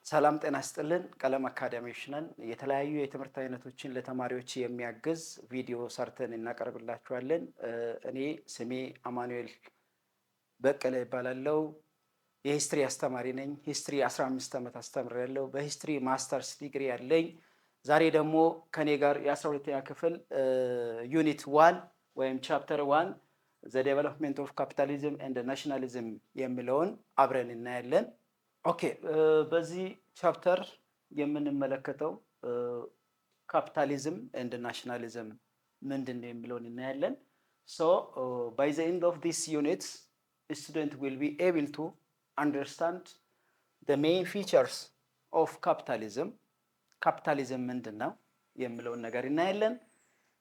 ሰላም ጤና ይስጥልን። ቀለም አካዳሚዎች ነን። የተለያዩ የትምህርት አይነቶችን ለተማሪዎች የሚያግዝ ቪዲዮ ሰርተን እናቀርብላችኋለን። እኔ ስሜ አማኑኤል በቀለ ይባላለው። የሂስትሪ አስተማሪ ነኝ። ሂስትሪ 15 ዓመት አስተምሬያለሁ። በሂስትሪ ማስተርስ ዲግሪ ያለኝ። ዛሬ ደግሞ ከኔ ጋር የ12ኛ ክፍል ዩኒት 1 ወይም ቻፕተር 1 ዘ ዴቨሎፕመንት ኦፍ ካፒታሊዝም ኤንድ ናሽናሊዝም የሚለውን አብረን እናያለን። ኦኬ በዚህ ቻፕተር የምንመለከተው ካፒታሊዝም ኤንድ ናሽናሊዝም ምንድን ነው የሚለውን እናያለን። ሶ ባይ ዘ ኤንድ ኦፍ ዲስ ዩኒት student will be able to understand the main features of capitalism. ካፒታሊዝም ምንድን ነው የሚለውን ነገር እናያለን።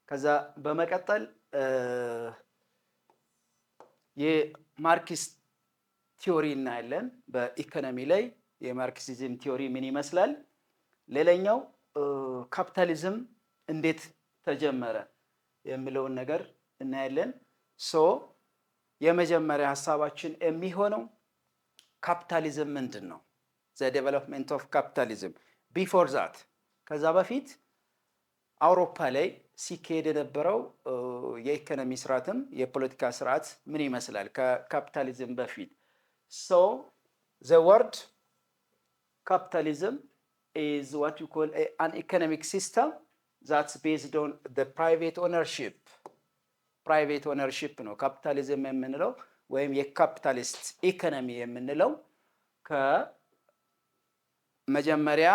ከዛ በመቀጠል የማርክስ ቲዮሪ እናያለን። በኢኮኖሚ ላይ የማርክሲዝም ቲዮሪ ምን ይመስላል? ሌላኛው ካፒታሊዝም እንዴት ተጀመረ የሚለውን ነገር እናያለን። ሶ የመጀመሪያ ሀሳባችን የሚሆነው ካፒታሊዝም ምንድን ነው? ዘ ዴቨሎፕመንት ኦፍ ካፒታሊዝም ቢፎር ዛት፣ ከዛ በፊት አውሮፓ ላይ ሲካሄድ የነበረው የኢኮኖሚ ስርዓትም የፖለቲካ ስርዓት ምን ይመስላል ከካፒታሊዝም በፊት? So the word capitalism is what you call an economic system that's based on the private ownership. Private ownership ነው ካፒታሊዝም የምንለው ወይም የካፒታሊስት ኢኮኖሚ የምንለው። ከመጀመሪያ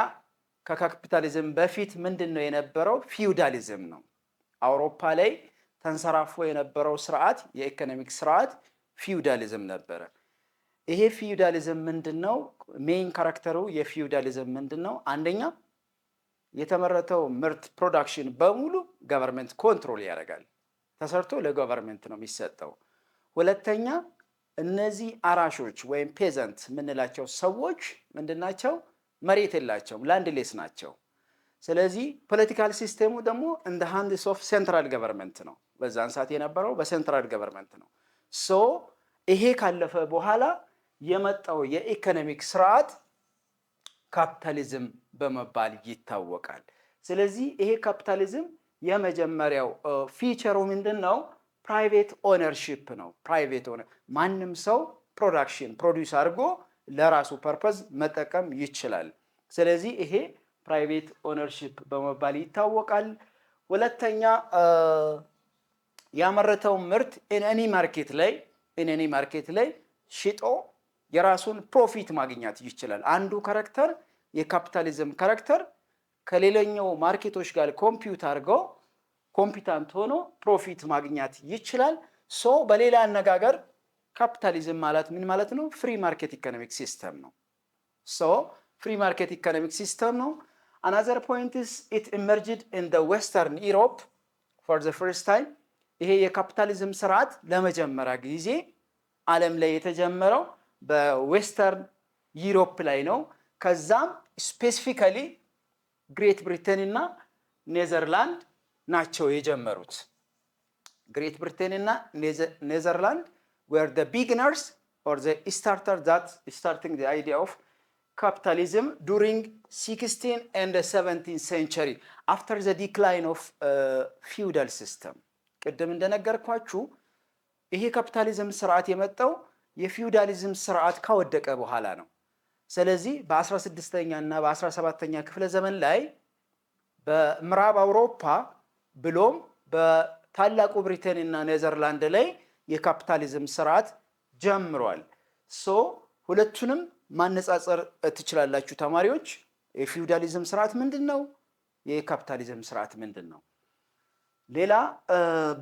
ከካፒታሊዝም በፊት ምንድን ነው የነበረው? ፊውዳሊዝም ነው። አውሮፓ ላይ ተንሰራፎ የነበረው ስርዓት የኢኮኖሚክ ስርዓት ፊውዳሊዝም ነበረ። ይሄ ፊውዳሊዝም ምንድነው? ሜይን ካራክተሩ የፊውዳሊዝም ምንድነው? አንደኛ የተመረተው ምርት ፕሮዳክሽን በሙሉ ገቨርንመንት ኮንትሮል ያደርጋል። ተሰርቶ ለገቨርንመንት ነው የሚሰጠው። ሁለተኛ እነዚህ አራሾች ወይም ፔዘንት የምንላቸው ሰዎች ምንድናቸው? መሬት የላቸውም፣ ላንድሌስ ናቸው። ስለዚህ ፖለቲካል ሲስቴሙ ደግሞ እንደ ሃንድስ ኦፍ ሴንትራል ገቨርንመንት ነው። በዛን ሰዓት የነበረው በሴንትራል ገቨርንመንት ነው። ሶ ይሄ ካለፈ በኋላ የመጣው የኢኮኖሚክ ስርዓት ካፒታሊዝም በመባል ይታወቃል። ስለዚህ ይሄ ካፒታሊዝም የመጀመሪያው ፊቸሩ ምንድን ነው? ፕራይቬት ኦነርሺፕ ነው። ፕራይቬት ኦነር ማንም ሰው ፕሮዲውስ አድርጎ ለራሱ ፐርፐዝ መጠቀም ይችላል። ስለዚህ ይሄ ፕራይቬት ኦነርሺፕ በመባል ይታወቃል። ሁለተኛ ያመረተው ምርት ኢን ኤኒ ማርኬት ላይ ሽጦ የራሱን ፕሮፊት ማግኘት ይችላል። አንዱ ካራክተር የካፒታሊዝም ካራክተር ከሌላኛው ማርኬቶች ጋር ኮምፒታንት ሆኖ ፕሮፊት ማግኘት ይችላል። ሶ በሌላ አነጋገር ካፒታሊዝም ማለት ምን ማለት ነው? ፍሪ ማርኬት ኢኮኖሚክ ሲስተም ነው። ሶ ፍሪ ማርኬት ኢኮኖሚክ ሲስተም ነው። Another point is it emerged in the Western Europe for the first time. ይሄ የካፒታሊዝም ስርዓት ለመጀመሪያ ጊዜ ዓለም ላይ የተጀመረው በዌስተርን ዩሮፕ ላይ ነው። ከዛም ስፔሲፊካሊ ግሬት ብሪቴን እና ኔዘርላንድ ናቸው የጀመሩት። ግሬት ብሪቴን እና ኔዘርላንድ were the beginners or the starters that starting the idea of capitalism during 16th and 17th century after the decline of feudal system. ቅድም እንደነገርኳችሁ ይሄ ካፒታሊዝም ስርዓት የመጣው የፊውዳሊዝም ስርዓት ካወደቀ በኋላ ነው። ስለዚህ በ16ኛ እና በ17ኛ ክፍለ ዘመን ላይ በምዕራብ አውሮፓ ብሎም በታላቁ ብሪቴን እና ኔዘርላንድ ላይ የካፒታሊዝም ስርዓት ጀምሯል። ሶ ሁለቱንም ማነጻጸር ትችላላችሁ ተማሪዎች። የፊውዳሊዝም ስርዓት ምንድን ነው? የካፒታሊዝም ስርዓት ምንድን ነው? ሌላ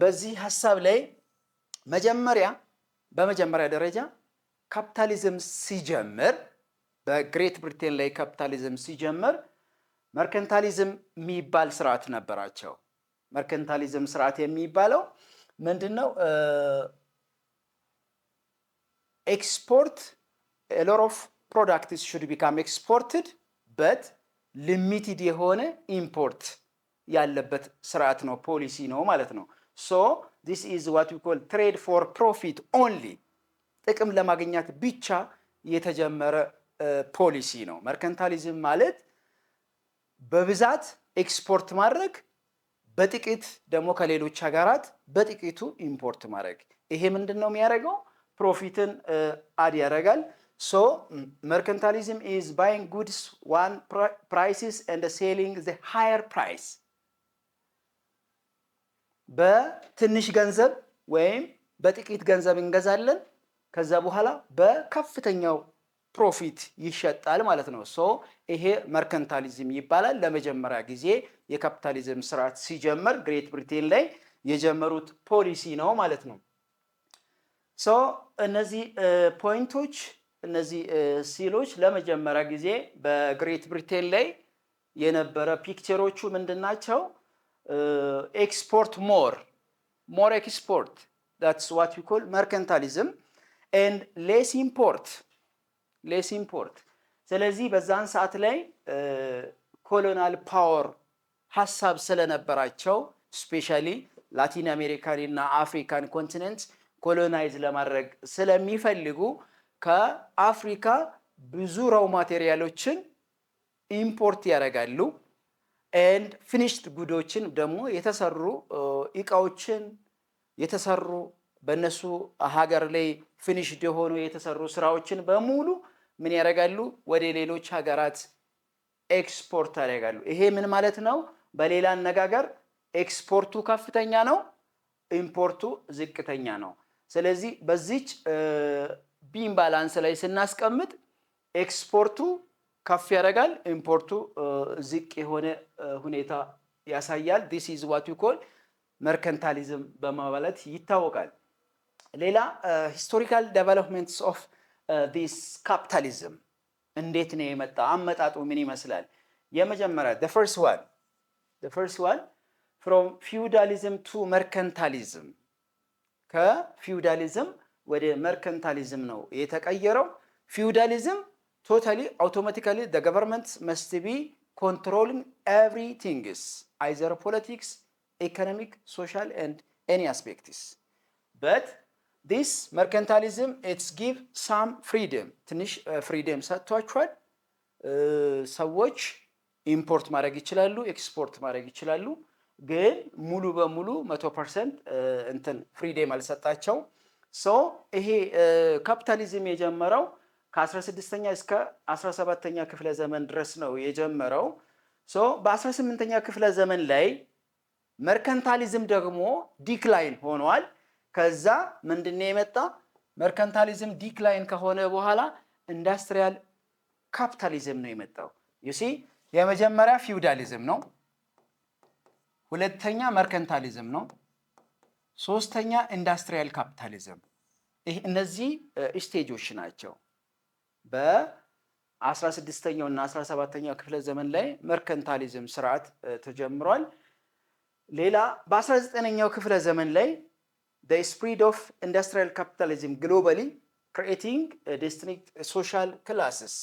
በዚህ ሀሳብ ላይ በመጀመሪያ ደረጃ ካፒታሊዝም ሲጀምር በግሬት ብሪቴን ላይ ካፒታሊዝም ሲጀምር መርከንታሊዝም የሚባል ስርዓት ነበራቸው። መርከንታሊዝም ስርዓት የሚባለው ምንድነው? ኤክስፖርት a lot of products should become exported but limited የሆነ ኢምፖርት ያለበት ስርዓት ነው፣ ፖሊሲ ነው ማለት ነው። so this is what we call trade for profit only ጥቅም ለማግኘት ብቻ የተጀመረ ፖሊሲ ነው። መርከንታሊዝም ማለት በብዛት ኤክስፖርት ማድረግ፣ በጥቂት ደግሞ ከሌሎች ሀገራት በጥቂቱ ኢምፖርት ማድረግ። ይሄ ምንድን ነው የሚያደርገው? ፕሮፊትን አድ ያደርጋል። ሶ መርከንታሊዝም ኢዝ ባይንግ ጉድስ ዋን ፕራይስስ ኤንድ ሴሊንግ ዘ ሃየር ፕራይስ። በትንሽ ገንዘብ ወይም በጥቂት ገንዘብ እንገዛለን፣ ከዛ በኋላ በከፍተኛው ፕሮፊት ይሸጣል ማለት ነው። ሶ ይሄ መርከንታሊዝም ይባላል። ለመጀመሪያ ጊዜ የካፒታሊዝም ስርዓት ሲጀመር ግሬት ብሪቴን ላይ የጀመሩት ፖሊሲ ነው ማለት ነው። ሶ እነዚህ ፖይንቶች፣ እነዚህ ሲሎች ለመጀመሪያ ጊዜ በግሬት ብሪቴን ላይ የነበረ ፒክቸሮቹ ምንድን ናቸው? ኤክስፖርት ሞር ኤክስፖርት that's what we call mercantilism and less import። ስለዚህ በዛን ሰዓት ላይ ኮሎናል ፓወር ሀሳብ ስለነበራቸው ስፔሻሊ ላቲን አሜሪካን እና አፍሪካን ኮንቲኔንት ኮሎናይዝ ለማድረግ ስለሚፈልጉ ከአፍሪካ ብዙ ራው ማቴሪያሎችን ኢምፖርት ያደርጋሉ። ኤንድ ፊኒሽድ ጉዶችን ደግሞ የተሰሩ እቃዎችን የተሰሩ በእነሱ ሀገር ላይ ፊኒሽድ የሆኑ የተሰሩ ስራዎችን በሙሉ ምን ያደርጋሉ? ወደ ሌሎች ሀገራት ኤክስፖርት ያደርጋሉ። ይሄ ምን ማለት ነው? በሌላ አነጋገር ኤክስፖርቱ ከፍተኛ ነው፣ ኢምፖርቱ ዝቅተኛ ነው። ስለዚህ በዚች ቢም ባላንስ ላይ ስናስቀምጥ ኤክስፖርቱ ከፍ ያደርጋል፣ ኢምፖርቱ ዝቅ የሆነ ሁኔታ ያሳያል። this is what we call መርከንታሊዝም በማለት ይታወቃል። ሌላ ሂስቶሪካል ዴቨሎፕመንትስ ኦፍ ዲስ ካፒታሊዝም እንዴት ነው የመጣ? አመጣጡ ምን ይመስላል? የመጀመሪያ the first one from feudalism to mercantilism፣ ከፊውዳሊዝም ወደ መርከንታሊዝም ነው የተቀየረው። ፊውዳሊዝም ቶታሊ አውቶማቲካሊ the government must be controlling everything, either politics, economic, social and any aspects. But this mercantilism it's give some freedom፣ ትንሽ ፍሪደም ሰጥቷቸዋል። ሰዎች ኢምፖርት ማድረግ ይችላሉ፣ ኤክስፖርት ማድረግ ይችላሉ። ግን ሙሉ በሙሉ 100% እንትን ፍሪደም አልሰጣቸው። ሶ ይሄ ካፒታሊዝም የጀመረው ከ16ኛ እስከ 17ኛ ክፍለ ዘመን ድረስ ነው የጀመረው። ሶ በ18ኛ ክፍለ ዘመን ላይ መርከንታሊዝም ደግሞ ዲክላይን ሆኗል። ከዛ ምንድነው የመጣ? መርከንታሊዝም ዲክላይን ከሆነ በኋላ ኢንዱስትሪያል ካፒታሊዝም ነው የመጣው። ዩሲ የመጀመሪያ ፊውዳሊዝም ነው፣ ሁለተኛ መርከንታሊዝም ነው፣ ሶስተኛ ኢንዱስትሪያል ካፒታሊዝም። እነዚህ ስቴጆች ናቸው። በ16ኛው እና 17ኛው ክፍለ ዘመን ላይ መርከንታሊዝም ስርዓት ተጀምሯል። ሌላ በ19ኛው ክፍለ ዘመን ላይ the spread of industrial capitalism globally creating distinct social classes።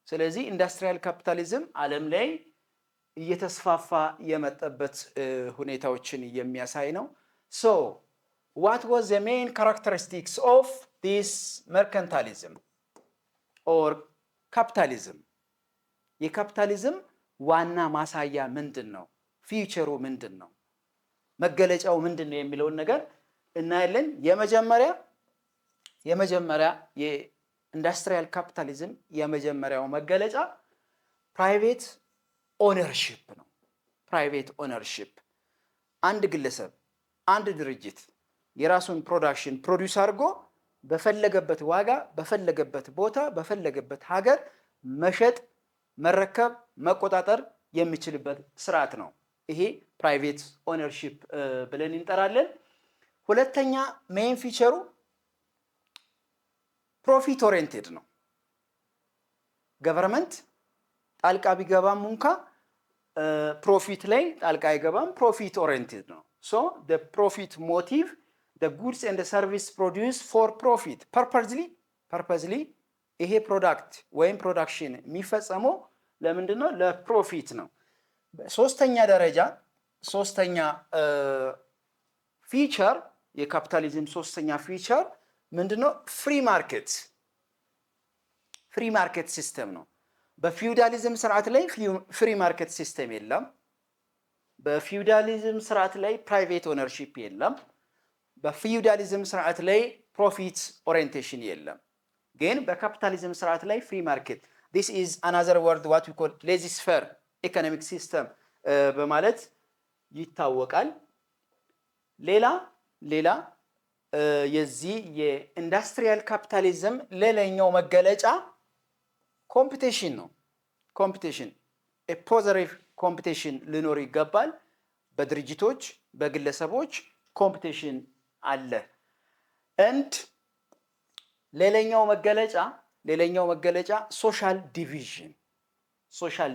ስለዚህ ኢንዱስትሪያል ካፒታሊዝም ዓለም ላይ እየተስፋፋ የመጣበት ሁኔታዎችን የሚያሳይ ነው። so what was the main characteristics of this mercantilism or capitalism? የካፒታሊዝም ዋና ማሳያ ምንድን ነው? ፊውቸሩ ምንድን ነው? መገለጫው ምንድን ነው የሚለውን ነገር እናያለን። የመጀመሪያ የኢንዱስትሪያል ካፒታሊዝም የመጀመሪያው መገለጫ ፕራይቬት ኦነርሺፕ ነው። ፕራይቬት ኦነርሺፕ፣ አንድ ግለሰብ አንድ ድርጅት የራሱን ፕሮዳክሽን ፕሮዲውስ አድርጎ በፈለገበት ዋጋ በፈለገበት ቦታ በፈለገበት ሀገር መሸጥ፣ መረከብ፣ መቆጣጠር የሚችልበት ስርዓት ነው። ይሄ ፕራይቬት ኦነርሺፕ ብለን እንጠራለን። ሁለተኛ ሜን ፊቸሩ ፕሮፊት ኦሪየንቴድ ነው። ገቨርንመንት ጣልቃ ቢገባም እንኳ ፕሮፊት ላይ ጣልቃ አይገባም። ፕሮፊት ኦሪየንቴድ ነው። ሶ the profit motive, the goods and the service produced for profit purposely ይሄ ፕሮዳክት ወይም ፕሮዳክሽን የሚፈጸመው ለምንድን ነው? ለፕሮፊት ነው። ሶስተኛ ደረጃ ሶስተኛ ፊቸር የካፒታሊዝም ሶስተኛ ፊቸር ምንድነው? ፍሪ ማርኬት ፍሪ ማርኬት ሲስተም ነው። በፊውዳሊዝም ስርዓት ላይ ፍሪ ማርኬት ሲስተም የለም። በፊውዳሊዝም ስርዓት ላይ ፕራይቬት ኦነርሺፕ የለም። በፊውዳሊዝም ስርዓት ላይ ፕሮፊት ኦሪየንቴሽን የለም። ግን በካፒታሊዝም ስርዓት ላይ ፍሪ ማርኬት this is another word what we call laissez-faire economic system በማለት ይታወቃል። ሌላ የዚህ የኢንዱስትሪያል ካፒታሊዝም ሌላኛው መገለጫ ኮምፒቲሽን ነው። ኮምፒቲሽን a positive ኮምፒቲሽን ሊኖር ይገባል። በድርጅቶች በግለሰቦች ኮምፒቲሽን አለ። and ሌላኛው መገለጫ ሶሻል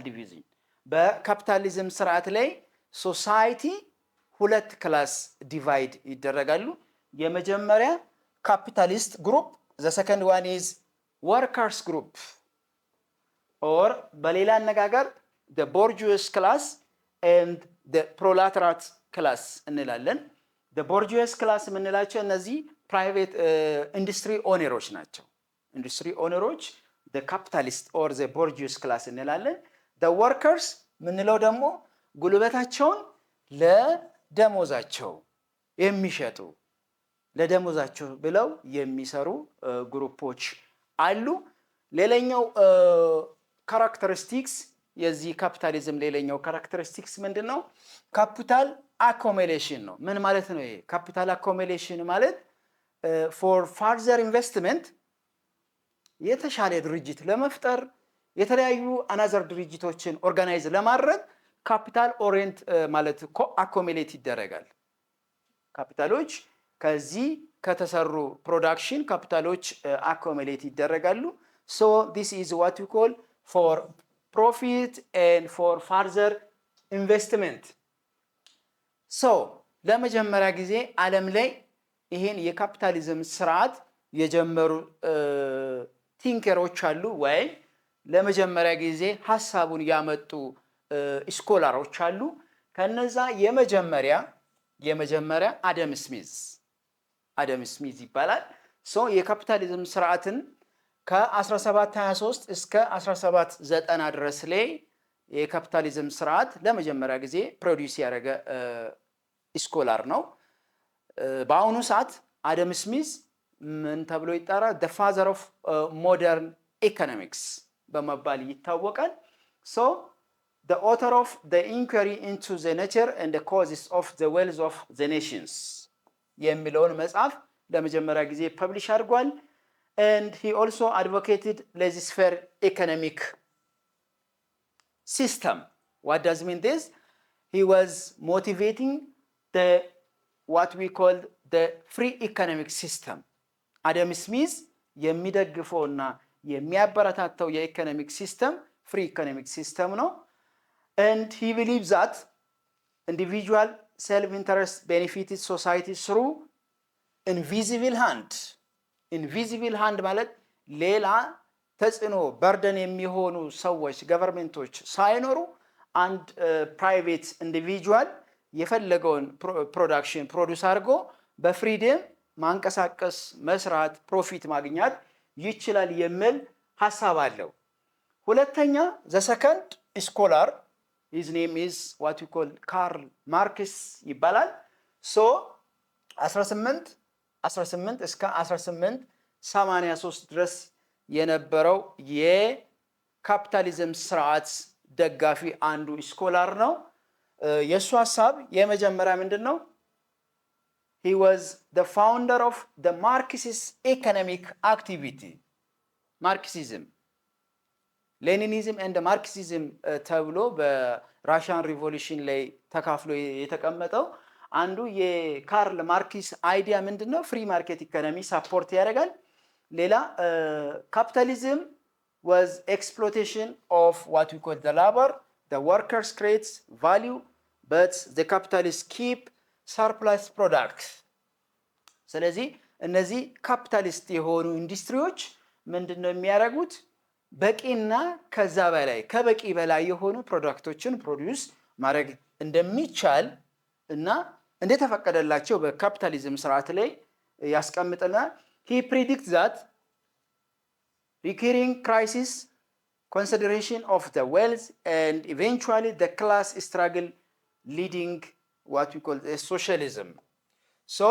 ዲቪዥን በካፒታሊዝም ስርዓት ላይ ሶሳይቲ ሁለት ክላስ ዲቫይድ ይደረጋሉ። የመጀመሪያ ካፒታሊስት ግሩፕ the second one is workers group or በሌላ አነጋገር the bourgeois class and the proletariat class እንላለን። the bourgeois class የምንላቸው እነዚህ ፕራይቬት ኢንዱስትሪ ኦነሮች ናቸው። ኢንዱስትሪ ኦነሮች the capitalist or the bourgeois class እንላለን። the workers ምንለው ደግሞ ጉልበታቸውን ለደሞዛቸው የሚሸጡ ለደሞዛቸው ብለው የሚሰሩ ግሩፖች አሉ። ሌላኛው ካራክተሪስቲክስ የዚህ ካፒታሊዝም ሌላኛው ካራክተሪስቲክስ ምንድነው? ካፒታል አኮሙሌሽን ነው። ምን ማለት ነው ይሄ? ካፒታል አኮሙሌሽን ማለት ፎር ፋርዘር ኢንቨስትመንት የተሻለ ድርጅት ለመፍጠር የተለያዩ አናዘር ድርጅቶችን ኦርጋናይዝ ለማድረግ ካፒታል ኦሪየንት ማለት አኮሙሌት ይደረጋል። ካፒታሎች ከዚህ ከተሰሩ ፕሮዳክሽን ካፒታሎች አኮሙሌት ይደረጋሉ። so this is what we call for profit and for further investment. so ለመጀመሪያ ጊዜ ዓለም ላይ ይሄን የካፒታሊዝም ስርዓት የጀመሩ ቲንከሮች አሉ ወይ ለመጀመሪያ ጊዜ ሐሳቡን ያመጡ ስኮላሮች አሉ። ከነዛ የመጀመሪያ አደም ስሚዝ ይባላል። የካፒታሊዝም ስርዓትን ከ1723 እስከ 1790 ድረስ ላይ የካፒታሊዝም ስርዓት ለመጀመሪያ ጊዜ ፕሮዲዩስ ያደረገ ስኮላር ነው። በአሁኑ ሰዓት አደም ስሚዝ ምን ተብሎ ይጠራል? the father of modern economics በመባል ይታወቃል። so the author of the inquiry into the nature and the causes of the wealth of the nations የሚለውን መጽሐፍ ለመጀመሪያ ጊዜ ፐብሊሽ አድርጓል። and he also advocated laissez-faire economic system. what does mean this? he was motivating the what we call the free economic system. አደም ስሚዝ የሚደግፈውና የሚያበረታታው የኢኮኖሚክ ሲስተም ፍሪ ኢኮኖሚክ ሲስተም ነው። and he believes that individual self-interest benefited society through invisible hand ማለት ሌላ ተጽዕኖ በርደን የሚሆኑ ሰዎች ገቨርንመንቶች ሳይኖሩ አንድ ፕራይቬት ኢንዲቪጁዋል የፈለገውን ፕሮዳክሽን ፕሮዲዩስ አድርጎ በፍሪደም ማንቀሳቀስ መስራት ፕሮፊት ማግኘት ይችላል የሚል ሐሳብ አለው። ሁለተኛ the second scholar his name is what we call ካርል ማርክስ ይባላል። so 18 እስከ 1883 ድረስ የነበረው የካፒታሊዝም ስርዓት ደጋፊ አንዱ ስኮላር ነው። የሱ ሐሳብ የመጀመሪያ ምንድነው? he was the founder of the Marxist economic activity. Marxism, Leninism and the Marxism ተብሎ በራሽያን ሪቮሉሽን ላይ ተካፍሎ የተቀመጠው አንዱ የካርል ማርክስ አይዲያ ምንድነው? ፍሪ ማርኬት ኢኮኖሚ ሳፖርት ያደርጋል። ሌላ capitalism was exploitation of what we call the labor. The workers creates value but the capitalists keep surplus products. ስለዚህ እነዚህ ካፒታሊስት የሆኑ ኢንዱስትሪዎች ምንድነው የሚያደርጉት? በቂና ከዛ በላይ ከበቂ በላይ የሆኑ ፕሮዳክቶችን ፕሮዲዩስ ማድረግ እንደሚቻል እና እንደተፈቀደላቸው በካፒታሊዝም ስርዓት ላይ ያስቀምጥና he predicts that recurring crisis, consideration of the wealth, and eventually the class struggle leading what we call socialism. So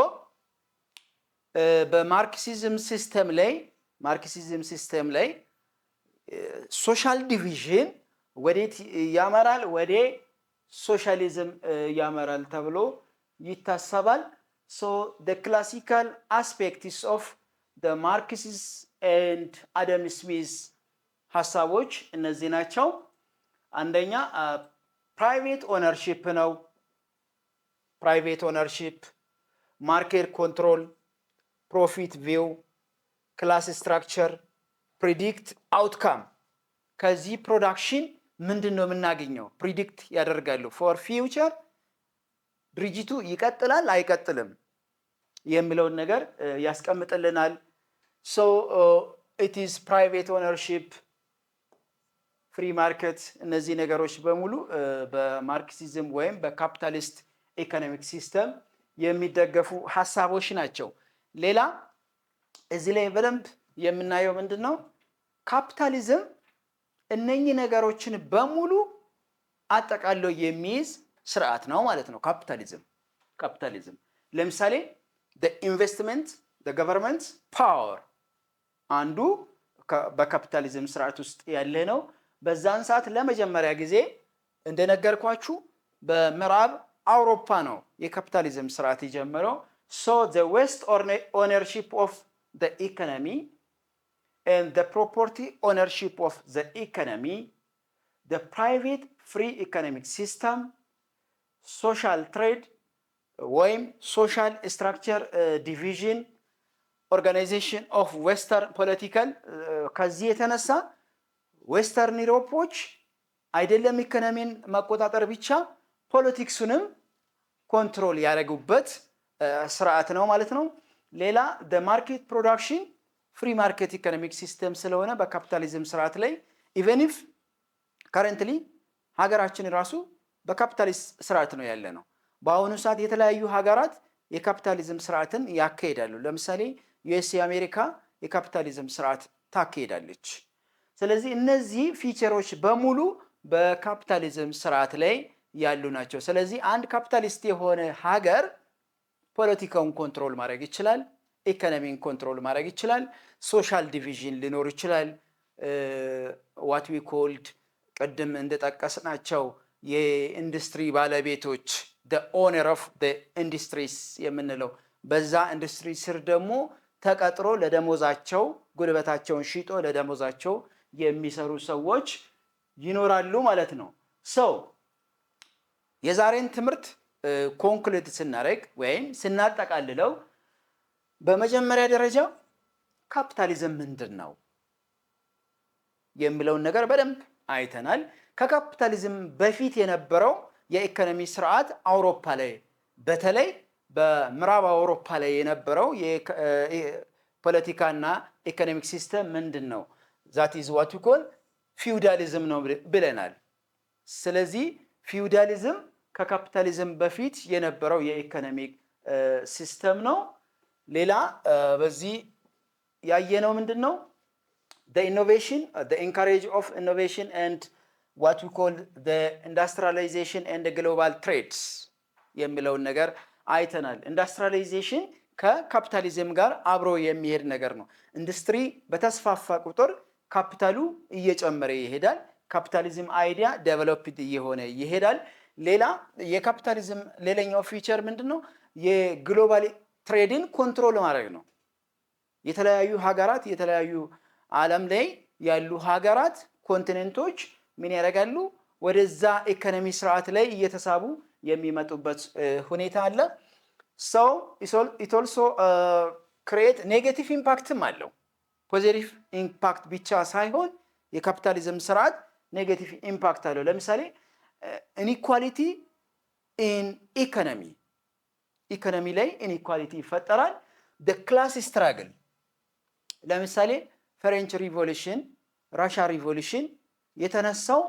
በማርክሲዝም ሲስተም ላይ ሶሻል ዲቪዥን ወዴት ያመራል? ወደ ሶሻሊዝም ያመራል ተብሎ ይታሰባል። So the classical aspects of the Marxist and Adam Smith ሀሳቦች እነዚህ ናቸው። አንደኛ ፕራይቬት ኦነርሺፕ ነው። ፕራይቬት ኦነርሺፕ፣ ማርኬት ኮንትሮል፣ ፕሮፊት ቪው፣ ክላስ ስትራክቸር፣ ፕሪዲክት አውትካም። ከዚህ ፕሮዳክሽን ምንድን ነው የምናገኘው? ፕሪዲክት ያደርጋሉ። ፎር ፊውቸር ድርጅቱ ይቀጥላል አይቀጥልም የሚለውን ነገር ያስቀምጥልናል። ሶ ኢት ኢዝ ፕራይቬት ኦነርሺፕ፣ ፍሪ ማርኬት፣ እነዚህ ነገሮች በሙሉ በማርክሲዝም ወይም በካፒታሊስት ኢኮኖሚክ ሲስተም የሚደገፉ ሀሳቦች ናቸው። ሌላ እዚህ ላይ በደንብ የምናየው ምንድን ነው? ካፒታሊዝም እነኚህ ነገሮችን በሙሉ አጠቃሎ የሚይዝ ስርዓት ነው ማለት ነው። ካፒታሊዝም ለምሳሌ ኢንቨስትመንት፣ ገቨርንመንት ፓወር አንዱ በካፒታሊዝም ስርዓት ውስጥ ያለ ነው። በዛን ሰዓት ለመጀመሪያ ጊዜ እንደነገርኳችሁ በምዕራብ አውሮፓ ነው የካፒታሊዝም ስርዓት የጀመረው። So the West ownership of the economy and the property ownership of the economy, the private free economic system, social trade ወይም social structure division, organization of western political ከዚህ የተነሳ ዌስተርን ዩሮፖች አይደለም ኢኮኖሚን መቆጣጠር ብቻ ፖለቲክሱንም ኮንትሮል ያደረጉበት ስርዓት ነው ማለት ነው። ሌላ ማርኬት ፕሮዳክሽን ፍሪ ማርኬት ኢኮኖሚክ ሲስተም ስለሆነ በካፒታሊዝም ስርዓት ላይ ኢቨን ኢፍ ከረንትሊ ሀገራችን ራሱ በካፒታሊስት ስርዓት ነው ያለ ነው። በአሁኑ ሰዓት የተለያዩ ሀገራት የካፒታሊዝም ስርዓትን ያካሂዳሉ። ለምሳሌ ዩኤስኤ አሜሪካ የካፒታሊዝም ስርዓት ታካሂዳለች። ስለዚህ እነዚህ ፊቸሮች በሙሉ በካፒታሊዝም ስርዓት ላይ ያሉ ናቸው። ስለዚህ አንድ ካፒታሊስት የሆነ ሀገር ፖለቲካውን ኮንትሮል ማድረግ ይችላል፣ ኢኮኖሚን ኮንትሮል ማድረግ ይችላል፣ ሶሻል ዲቪዥን ሊኖር ይችላል። ዋት ዊ ኮልድ ቅድም እንደጠቀስናቸው የኢንዱስትሪ ባለቤቶች ኦነር ኦፍ ኢንዱስትሪስ የምንለው በዛ ኢንዱስትሪ ስር ደግሞ ተቀጥሮ ለደሞዛቸው ጉልበታቸውን ሽጦ ለደሞዛቸው የሚሰሩ ሰዎች ይኖራሉ ማለት ነው። ሰው የዛሬን ትምህርት ኮንክሉድ ስናደርግ ወይም ስናጠቃልለው በመጀመሪያ ደረጃ ካፒታሊዝም ምንድን ነው የሚለውን ነገር በደንብ አይተናል። ከካፒታሊዝም በፊት የነበረው የኢኮኖሚ ስርዓት አውሮፓ ላይ በተለይ በምዕራብ አውሮፓ ላይ የነበረው የፖለቲካና ኢኮኖሚክ ሲስተም ምንድን ነው? ዛት ኢዝ ዋት ዊ ኮል ፊውዳሊዝም ነው ብለናል። ስለዚህ ፊውዳሊዝም ከካፒታሊዝም በፊት የነበረው የኢኮኖሚክ ሲስተም ነው። ሌላ በዚህ ያየነው ምንድን ነው? ኢኖቬሽን ኢንካሬጅ ኦፍ ኢኖቬሽን ኤንድ ዋት ዊ ኮል ኢንዱስትሪያላይዜሽን ኤንድ ግሎባል ትሬድስ የሚለውን ነገር አይተናል። ኢንዱስትሪያላይዜሽን ከካፒታሊዝም ጋር አብሮ የሚሄድ ነገር ነው። ኢንዱስትሪ በተስፋፋ ቁጥር ካፒታሉ እየጨመረ ይሄዳል። ካፒታሊዝም አይዲያ ዴቨሎፕድ እየሆነ ይሄዳል። ሌላ የካፒታሊዝም ሌላኛው ፊቸር ምንድነው? የግሎባል ትሬድን ኮንትሮል ማድረግ ነው። የተለያዩ ሀገራት የተለያዩ ዓለም ላይ ያሉ ሀገራት ኮንቲኔንቶች ምን ያደርጋሉ? ወደዛ ኢኮኖሚ ስርዓት ላይ እየተሳቡ የሚመጡበት ሁኔታ አለ። So it also create ኔጌቲቭ ኢምፓክትም አለው። ፖዚቲቭ ኢምፓክት ብቻ ሳይሆን የካፒታሊዝም ስርዓት ኔጌቲቭ ኢምፓክት አለው። ለምሳሌ ኢንኢኳሊቲ ኢን ኢኮኖሚ ላይ ኢንኢኳሊቲ ይፈጠራል። ክላስ ስትራግል ለምሳሌ ፍሬንች ሪቮሉሽን፣ ራሻ ሪቮሉሽን የተነሳው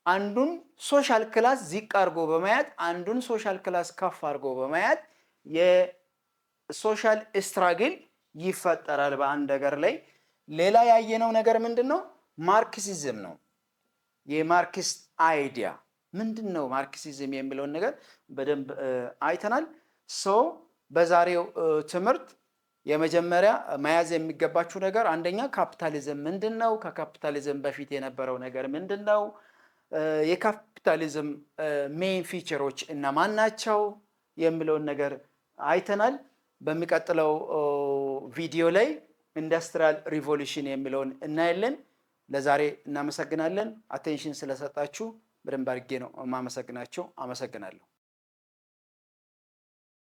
አንዱን ሶሻል ክላስ ዝቅ አድርጎ በማየት አንዱን ሶሻል ክላስ ከፍ አድርጎ በማየት የሶሻል ስትራግል ይፈጠራል በአንድ ሀገር ላይ። ሌላ ያየነው ነገር ምንድነው? ማርክሲዝም ነው። የማርክሲስት አይዲያ ምንድነው? ማርክሲዝም የሚለውን ነገር በደንብ አይተናል። ሶ በዛሬው ትምህርት የመጀመሪያ መያዝ የሚገባችሁ ነገር አንደኛ ካፒታሊዝም ምንድነው? ከካፒታሊዝም በፊት የነበረው ነገር ምንድነው? የካፒታሊዝም ሜን ፊቸሮች እነማን ናቸው የሚለውን ነገር አይተናል። በሚቀጥለው ቪዲዮ ላይ ኢንዱስትሪያል ሪቮሉሽን የሚለውን እናያለን። ለዛሬ እናመሰግናለን። አቴንሽን ስለሰጣችሁ በደንብ አድርጌ ነው የማመሰግናችሁ። አመሰግናለሁ።